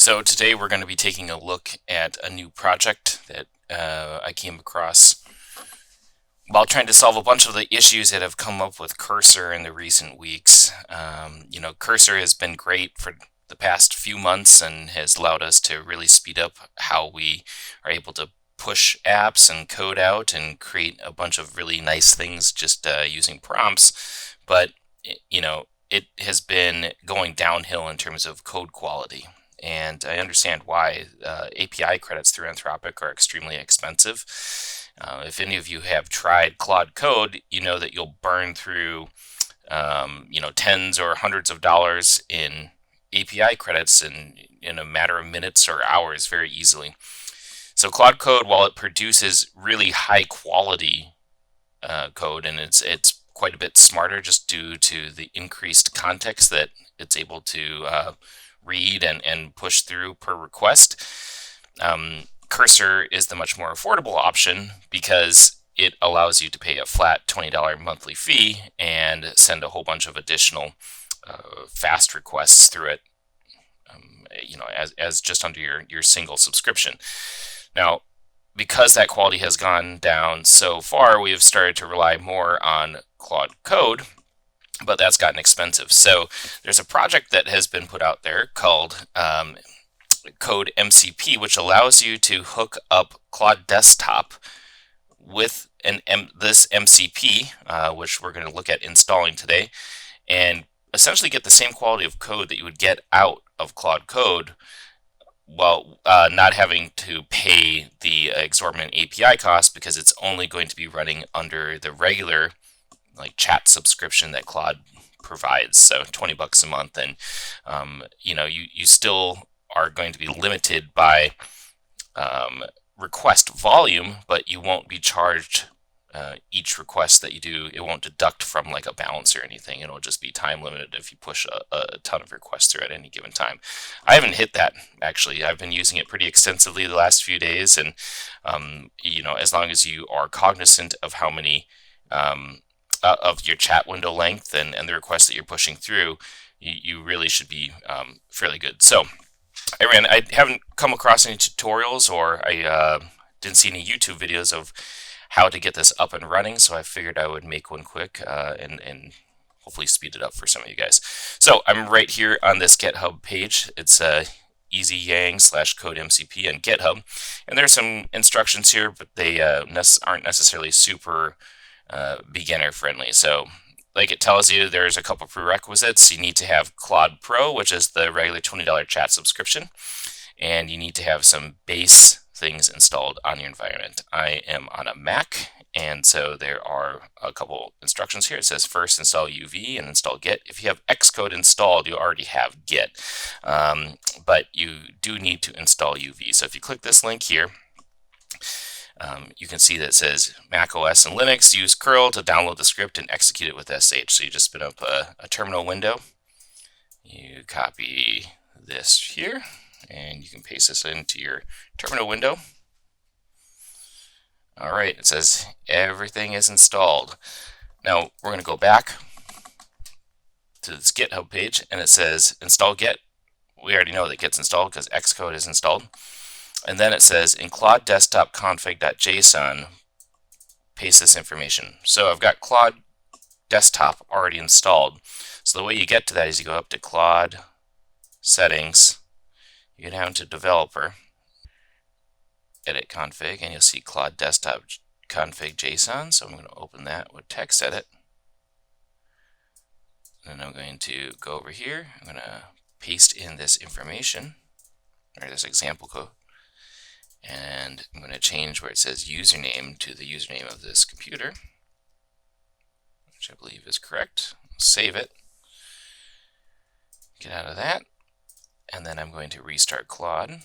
So today we're going to be taking a look at a new project that I came across while trying to solve a bunch of the issues that have come up with Cursor in the recent weeks. Cursor has been great for the past few months and has allowed us to really speed up how we are able to push apps and code out and create a bunch of really nice things just using prompts. But it has been going downhill in terms of code quality. And I understand why. API credits through Anthropic are extremely expensive. If any of you have tried Claude Code, you know that you'll burn through, tens or hundreds of dollars in API credits in a matter of minutes or hours very easily. So Claude Code, while it produces really high quality code, and it's quite a bit smarter just due to the increased context that it's able to read and push through per request. Cursor is the much more affordable option because it allows you to pay a flat $20 monthly fee and send a whole bunch of additional fast requests through it, as just under your single subscription. Now, because that quality has gone down so far, we have started to rely more on Claude Code, but that's gotten expensive. So there's a project that has been put out there called CodeMCP, which allows you to hook up Claude Desktop with this MCP, which we're going to look at installing today, and essentially get the same quality of code that you would get out of Claude Code while not having to pay the exorbitant API cost, because it's only going to be running under the regular chat subscription that Claude provides, so $20 a month. And you still are going to be limited by request volume, but you won't be charged each request that you do. It won't deduct from a balance or anything. It'll just be time limited if you push a ton of requests through at any given time. I haven't hit that, actually. I've been using it pretty extensively the last few days, and as long as you are cognizant of how many of your chat window length and the requests that you're pushing through, you really should be fairly good. So I haven't come across any tutorials, or I didn't see any YouTube videos of how to get this up and running, so I figured I would make one quick and hopefully speed it up for some of you guys. So I'm right here on this GitHub page. It's easyyang/codemcp on GitHub, and there's some instructions here, but they aren't necessarily super beginner friendly. So it tells you, there's a couple prerequisites. You need to have Claude Pro, which is the regular $20 chat subscription, and you need to have some base things installed on your environment. I am on a Mac, and so there are a couple instructions here. It says first install UV and install Git. If you have Xcode installed, you already have Git, but you do need to install UV. So if you click this link here, you can see that it says Mac OS and Linux, use curl to download the script and execute it with sh. So you just spin up a terminal window, you copy this here, and you can paste this into your terminal window. All right, it says everything is installed. Now we're going to go back to this GitHub page, and it says install Git. We already know that Git's installed because Xcode is installed. And then it says in Claude desktop config.json, paste this information. So I've got Claude desktop already installed. So the way you get to that is you go up to Claude settings, you go down to developer, edit config, and you'll see Claude desktop config.json. So I'm going to open that with text edit. And then I'm going to go over here. I'm going to paste in this information, or this example code. And I'm going to change where it says username to the username of this computer, which I believe is correct. Save it. Get out of that. And then I'm going to restart Claude.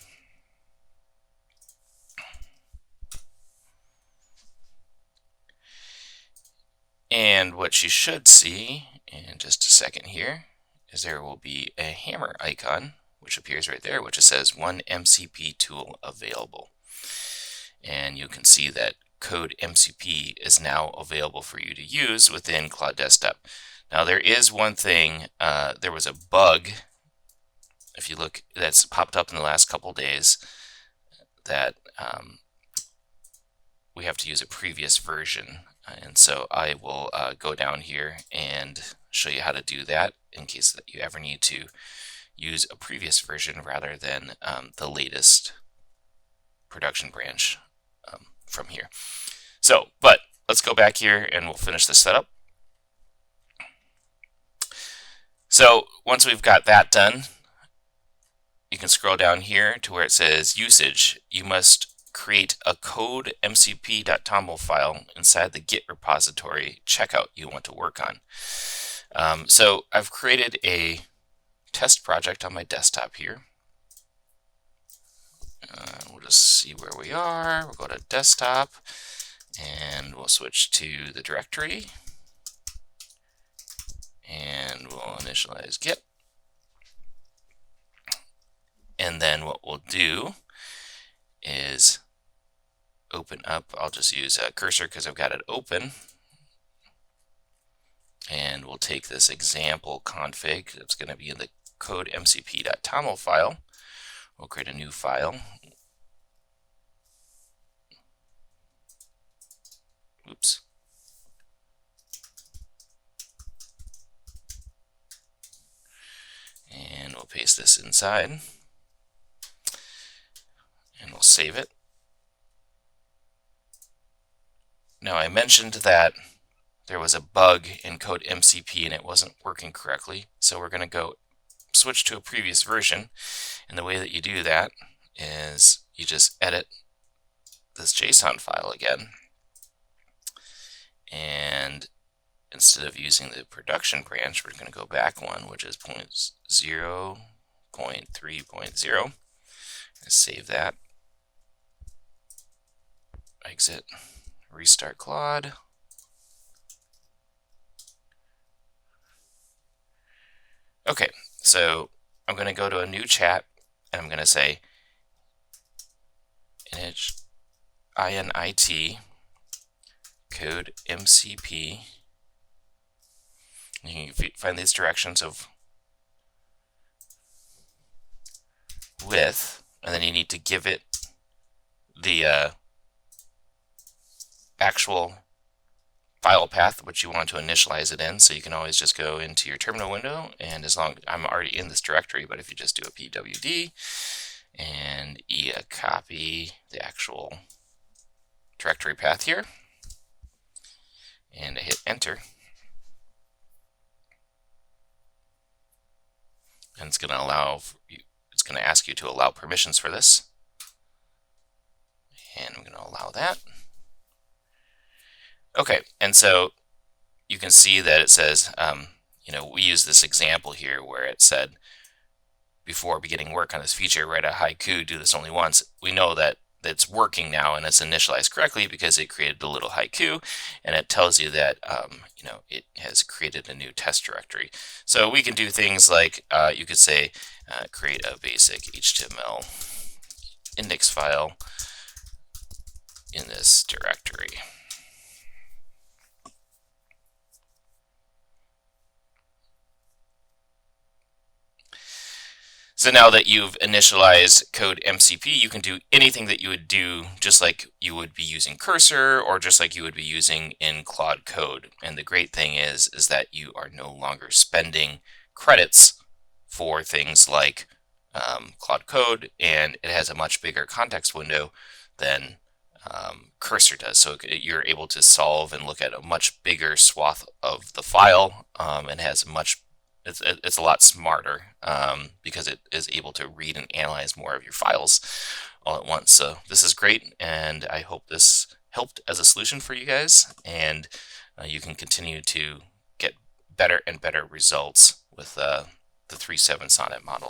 And what you should see in just a second here is there will be a hammer icon, which appears right there, which says one MCP tool available. And you can see that CodeMCP is now available for you to use within Claude Desktop. Now there is one thing, there was a bug if you look, that's popped up in the last couple days, that we have to use a previous version. And so I will go down here and show you how to do that in case that you ever need to use a previous version rather than the latest production branch from here. So, but let's go back here and we'll finish the setup. So once we've got that done, you can scroll down here to where it says usage. You must create a CodeMCP.toml file inside the Git repository checkout you want to work on. So I've created a test project on my desktop here. We'll just see where we are. We'll go to desktop and we'll switch to the directory and we'll initialize Git. And then what we'll do is open up, I'll just use a cursor because I've got it open. And we'll take this example config that's going to be in the CodeMCP.toml file. We'll create a new file. Oops. And we'll paste this inside. And we'll save it. Now I mentioned that there was a bug in CodeMCP and it wasn't working correctly. So we're going to go switch to a previous version. And the way that you do that is you just edit this JSON file again. And instead of using the production branch, we're going to go back one, which is 0.0.3.0. And save that. Exit. Restart Claude. Okay, so I'm going to go to a new chat and I'm going to say init CodeMCP. You can find these directions of with, and then you need to give it the actual file path which you want to initialize it in. So you can always just go into your terminal window, and as long as I'm already in this directory, but if you just do a pwd and copy the actual directory path here and I hit enter, and it's going to allow you, it's going to ask you to allow permissions for this, and I'm going to allow that. Okay, and so you can see that it says, we use this example here where it said, before beginning work on this feature, write a haiku, do this only once. We know that it's working now and it's initialized correctly because it created a little haiku, and it tells you that it has created a new test directory. So we can do things like you could say create a basic HTML index file in this directory. So now that you've initialized CodeMCP, you can do anything that you would do just like you would be using Cursor or just like you would be using in Claude Code. And the great thing is that you are no longer spending credits for things like Claude Code, and it has a much bigger context window than Cursor does. So you're able to solve and look at a much bigger swath of the file, and has it's a lot smarter because it is able to read and analyze more of your files all at once. So this is great, and I hope this helped as a solution for you guys, and you can continue to get better and better results with the 3.7 Sonnet model.